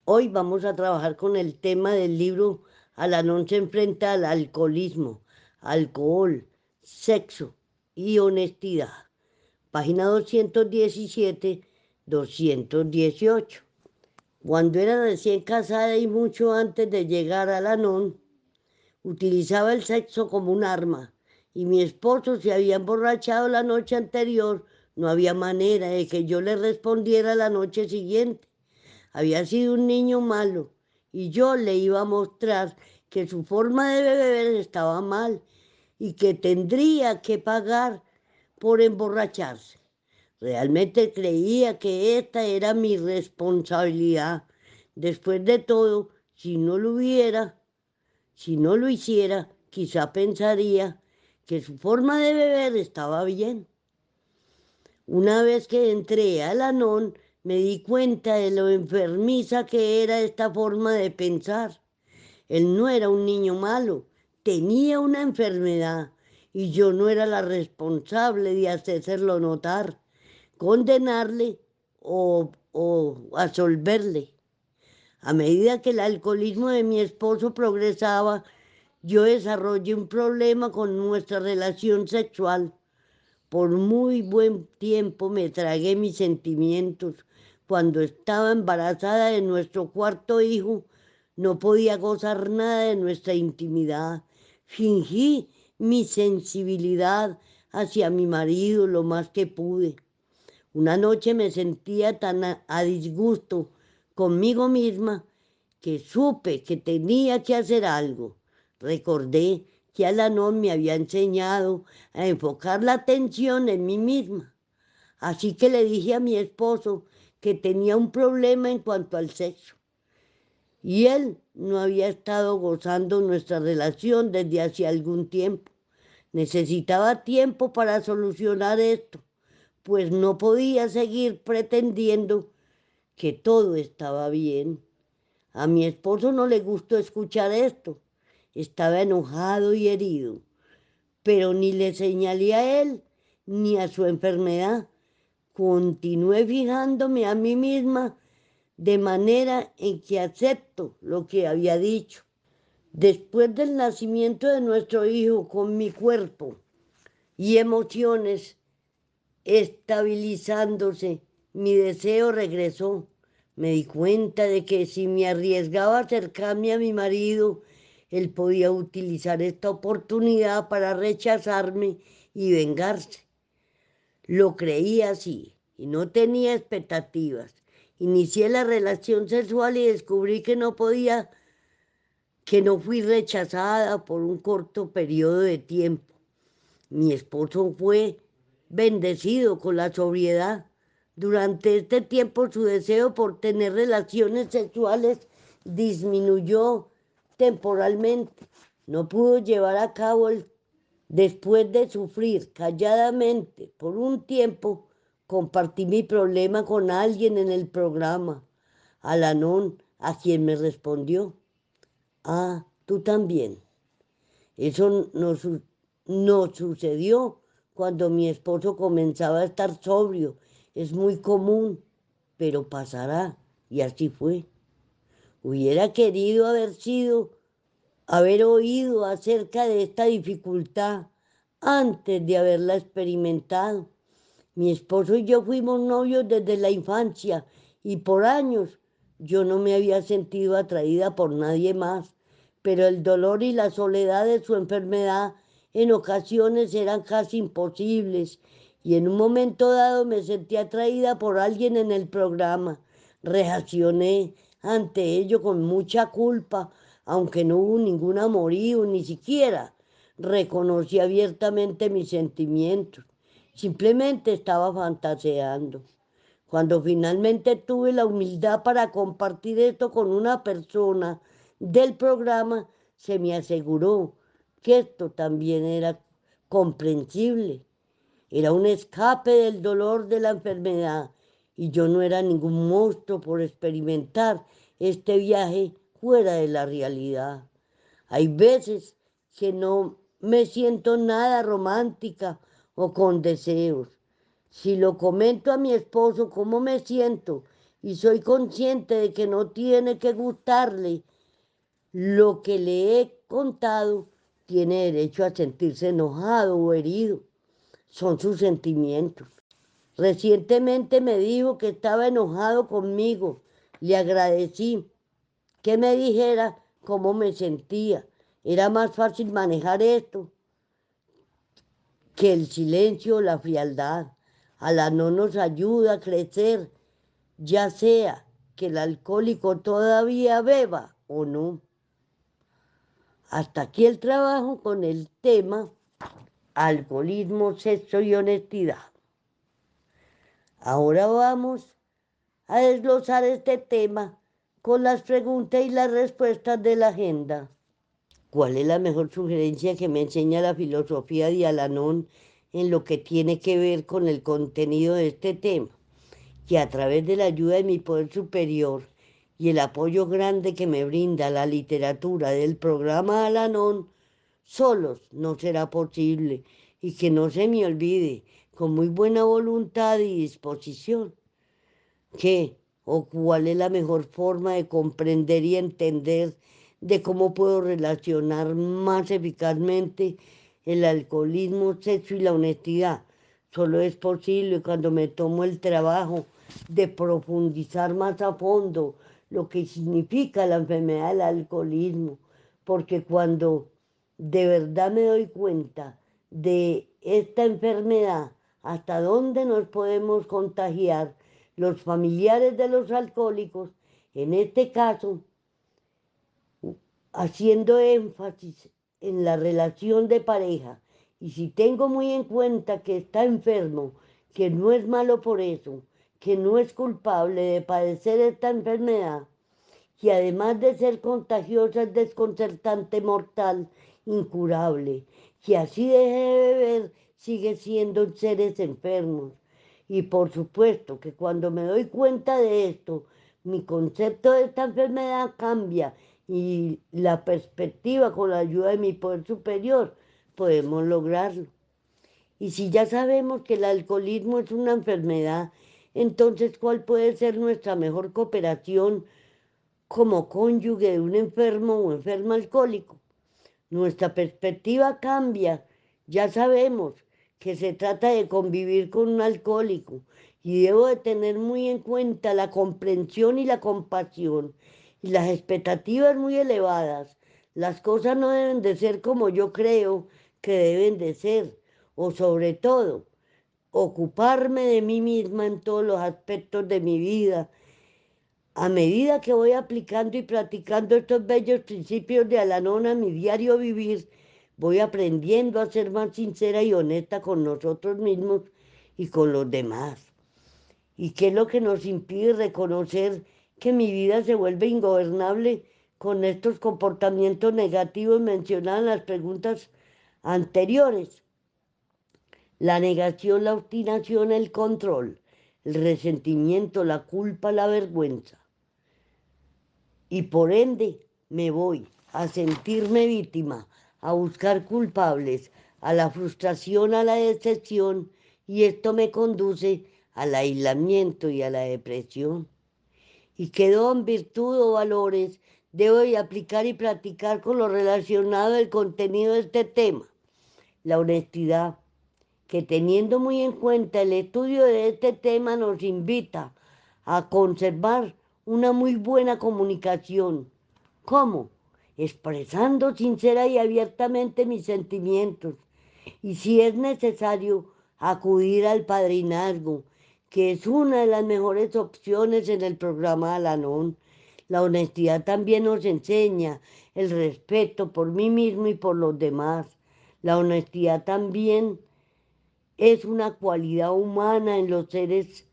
Hoy vamos a trabajar con el tema del libro Alanón se enfrenta al alcoholismo, alcohol, sexo y honestidad. Página 217, 218. Cuando era recién casada y mucho antes de llegar a Alanón, utilizaba el sexo como un arma y mi esposo se había emborrachado la noche anterior. No había manera de que yo le respondiera la noche siguiente. Había sido un niño malo y yo le iba a mostrar que su forma de beber estaba mal y que tendría que pagar por emborracharse. Realmente creía que esta era mi responsabilidad. Después de todo, si no lo hiciera, quizá pensaría que su forma de beber estaba bien. Una vez que entré al Anón, me di cuenta de lo enfermiza que era esta forma de pensar. Él no era un niño malo, tenía una enfermedad y yo no era la responsable de hacérselo notar, condenarle o absolverle. A medida que el alcoholismo de mi esposo progresaba, yo desarrollé un problema con nuestra relación sexual. Por muy buen tiempo me tragué mis sentimientos. Cuando estaba embarazada de nuestro cuarto hijo, no podía gozar nada de nuestra intimidad. Fingí mi sensibilidad hacia mi marido lo más que pude. Una noche me sentía tan a disgusto conmigo misma que supe que tenía que hacer algo. Recordé que Alanón me había enseñado a enfocar la atención en mí misma. Así que le dije a mi esposo que tenía un problema en cuanto al sexo. Y él no había estado gozando nuestra relación desde hace algún tiempo. Necesitaba tiempo para solucionar esto, pues no podía seguir pretendiendo que todo estaba bien. A mi esposo no le gustó escuchar esto. Estaba enojado y herido, pero ni le señalé a él ni a su enfermedad. Continué fijándome a mí misma de manera en que acepto lo que había dicho. Después del nacimiento de nuestro hijo, con mi cuerpo y emociones estabilizándose, mi deseo regresó. Me di cuenta de que si me arriesgaba a acercarme a mi marido, él podía utilizar esta oportunidad para rechazarme y vengarse. Lo creía así y no tenía expectativas. Inicié la relación sexual y descubrí que no fui rechazada por un corto periodo de tiempo. Mi esposo fue bendecido con la sobriedad. Durante este tiempo su deseo por tener relaciones sexuales disminuyó temporalmente. No pudo llevar a cabo después de sufrir calladamente por un tiempo, compartí mi problema con alguien en el programa, Alanón, a quien me respondió: ah, tú también. Eso no sucedió cuando mi esposo comenzaba a estar sobrio. Es muy común, pero pasará. Y así fue. Hubiera querido haber oído acerca de esta dificultad antes de haberla experimentado. Mi esposo y yo fuimos novios desde la infancia y por años yo no me había sentido atraída por nadie más, pero el dolor y la soledad de su enfermedad en ocasiones eran casi imposibles y en un momento dado me sentí atraída por alguien en el programa. Reaccioné ante ello con mucha culpa, aunque no hubo ningún amorío, ni siquiera reconocí abiertamente mis sentimientos. Simplemente estaba fantaseando. Cuando finalmente tuve la humildad para compartir esto con una persona del programa, se me aseguró que esto también era comprensible. Era un escape del dolor de la enfermedad y yo no era ningún monstruo por experimentar este viaje fuera de la realidad. Hay veces que no me siento nada romántica o con deseos. Si lo comento a mi esposo cómo me siento y soy consciente de que no tiene que gustarle lo que le he contado, tiene derecho a sentirse enojado o herido. Son sus sentimientos. Recientemente me dijo que estaba enojado conmigo. Le agradecí que me dijera cómo me sentía. Era más fácil manejar esto que el silencio o la frialdad. A la no nos ayuda a crecer, ya sea que el alcohólico todavía beba o no. Hasta aquí el trabajo con el tema alcoholismo, sexo y honestidad. Ahora vamos a desglosar este tema con las preguntas y las respuestas de la agenda. ¿Cuál es la mejor sugerencia que me enseña la filosofía de Al-Anon en lo que tiene que ver con el contenido de este tema? Que a través de la ayuda de mi poder superior y el apoyo grande que me brinda la literatura del programa Al-Anon, solos no será posible, y que no se me olvide, con muy buena voluntad y disposición, qué o cuál es la mejor forma de comprender y entender de cómo puedo relacionar más eficazmente el alcoholismo, sexo y la honestidad. Solo es posible cuando me tomo el trabajo de profundizar más a fondo lo que significa la enfermedad del alcoholismo, porque cuando de verdad me doy cuenta de esta enfermedad, hasta dónde nos podemos contagiar los familiares de los alcohólicos, en este caso, haciendo énfasis en la relación de pareja, y si tengo muy en cuenta que está enfermo, que no es malo por eso, que no es culpable de padecer esta enfermedad, que además de ser contagiosa es desconcertante, mortal, incurable, que así deje de beber, sigue siendo seres enfermos. Y por supuesto que cuando me doy cuenta de esto, mi concepto de esta enfermedad cambia y la perspectiva con la ayuda de mi poder superior podemos lograrlo. Y si ya sabemos que el alcoholismo es una enfermedad, entonces ¿cuál puede ser nuestra mejor cooperación como cónyuge de un enfermo o enfermo alcohólico? Nuestra perspectiva cambia. Ya sabemos que se trata de convivir con un alcohólico y debo de tener muy en cuenta la comprensión y la compasión y las expectativas muy elevadas. Las cosas no deben de ser como yo creo que deben de ser, o sobre todo, ocuparme de mí misma en todos los aspectos de mi vida. A medida que voy aplicando y practicando estos bellos principios de Al-Anon a mi diario vivir, voy aprendiendo a ser más sincera y honesta con nosotros mismos y con los demás. ¿Y qué es lo que nos impide reconocer que mi vida se vuelve ingobernable con estos comportamientos negativos mencionados en las preguntas anteriores? La negación, la obstinación, el control, el resentimiento, la culpa, la vergüenza. Y por ende me voy a sentirme víctima, a buscar culpables, a la frustración, a la decepción, y esto me conduce al aislamiento y a la depresión. ¿Y qué don, virtud o valores debo de aplicar y practicar con lo relacionado al contenido de este tema? La honestidad, que teniendo muy en cuenta el estudio de este tema nos invita a conservar una muy buena comunicación. ¿Cómo? Expresando sincera y abiertamente mis sentimientos. Y si es necesario, acudir al padrinazgo, que es una de las mejores opciones en el programa Al-Anon. La honestidad también nos enseña el respeto por mí mismo y por los demás. La honestidad también es una cualidad humana en los seres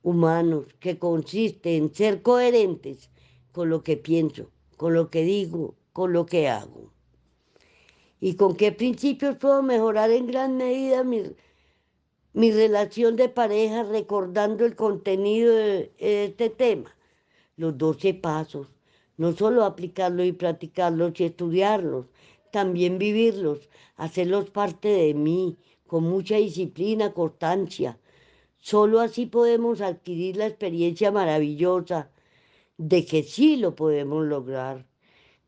humanos que consiste en ser coherentes con lo que pienso, con lo que digo, con lo que hago. ¿Y con qué principios puedo mejorar en gran medida mi relación de pareja recordando el contenido de este tema? Los 12 pasos, no solo aplicarlos y practicarlos y estudiarlos, también vivirlos, hacerlos parte de mí, con mucha disciplina, constancia. Solo así podemos adquirir la experiencia maravillosa de que sí lo podemos lograr.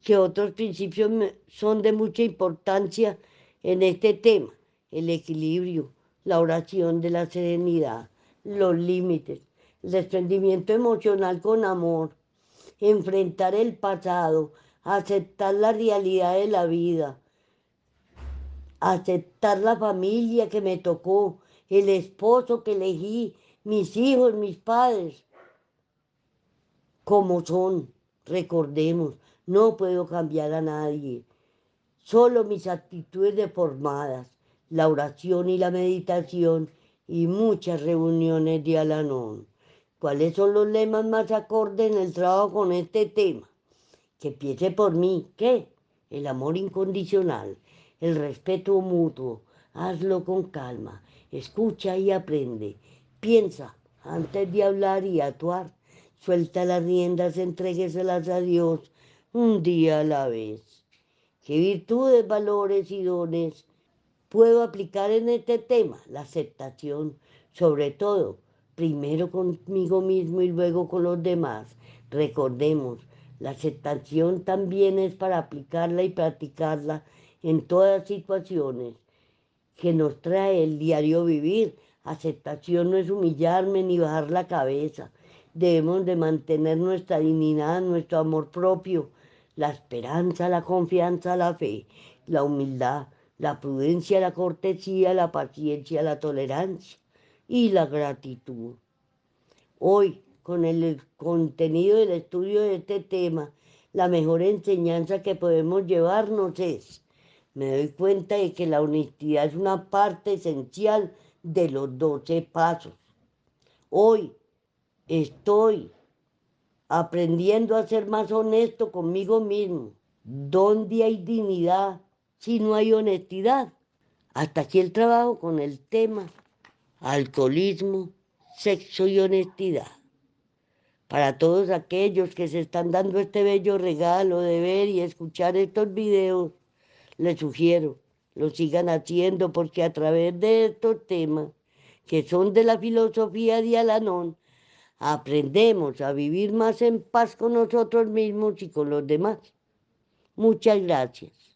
Que otros principios son de mucha importancia en este tema: el equilibrio, la oración de la serenidad, los límites, el desprendimiento emocional con amor, enfrentar el pasado, aceptar la realidad de la vida, aceptar la familia que me tocó, el esposo que elegí, mis hijos, mis padres, como son. Recordemos, no puedo cambiar a nadie, solo mis actitudes deformadas, la oración y la meditación y muchas reuniones de Al-Anon. ¿Cuáles son los lemas más acordes en el trabajo con este tema? Que empiece por mí. ¿Qué? El amor incondicional, el respeto mutuo. Hazlo con calma, escucha y aprende. Piensa antes de hablar y actuar. Suelta las riendas, entrégueselas a Dios un día a la vez. ¿Qué virtudes, valores y dones puedo aplicar en este tema? La aceptación, sobre todo, primero conmigo mismo y luego con los demás. Recordemos, la aceptación también es para aplicarla y practicarla en todas situaciones que nos trae el diario vivir. Aceptación no es humillarme ni bajar la cabeza. Debemos de mantener nuestra dignidad, nuestro amor propio, la esperanza, la confianza, la fe, la humildad, la prudencia, la cortesía, la paciencia, la tolerancia y la gratitud. Hoy, con el contenido del estudio de este tema, la mejor enseñanza que podemos llevarnos es: me doy cuenta de que la honestidad es una parte esencial de los 12 pasos. Hoy estoy aprendiendo a ser más honesto conmigo mismo. ¿Dónde hay dignidad si no hay honestidad? Hasta aquí el trabajo con el tema alcoholismo, sexo y honestidad. Para todos aquellos que se están dando este bello regalo de ver y escuchar estos videos, les sugiero lo sigan haciendo, porque a través de estos temas que son de la filosofía de Al-Anon, aprendemos a vivir más en paz con nosotros mismos y con los demás. Muchas gracias.